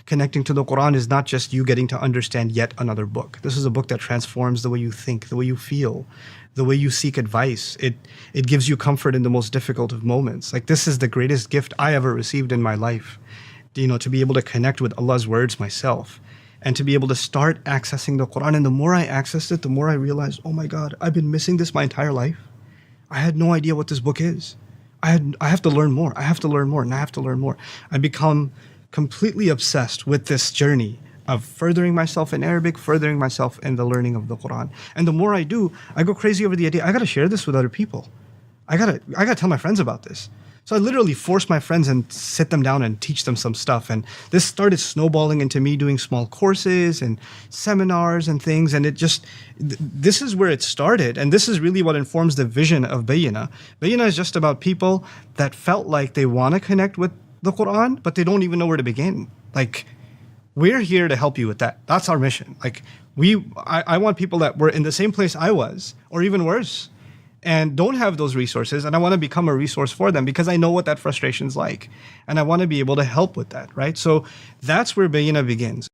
connecting to the Quran is not just you getting to understand yet another book. This is a book that transforms the way you think, the way you feel, the way you seek advice. It gives you comfort in the most difficult of moments. Like, this is the greatest gift I ever received in my life, to be able to connect with Allah's words myself and to be able to start accessing the Quran. And the more I accessed it, the more I realized, oh my God, I've been missing this my entire life. I had no idea what this book is. I have to learn more. I have to learn more, and I have to learn more. I become completely obsessed with this journey of furthering myself in Arabic, furthering myself in the learning of the Quran. And the more I do, I go crazy over the idea, I gotta share this with other people. I gotta tell my friends about this. So I literally force my friends and sit them down and teach them some stuff. And this started snowballing into me doing small courses and seminars and things. And this is where it started. And this is really what informs the vision of Bayyinah. Bayyinah is just about people that felt like they want to connect with the Quran, but they don't even know where to begin. Like, we're here to help you with that. That's our mission. Like, I want people that were in the same place I was, or even worse, and don't have those resources, and I want to become a resource for them because I know what that frustration is like, and I want to be able to help with that, right? So that's where Bayyinah begins.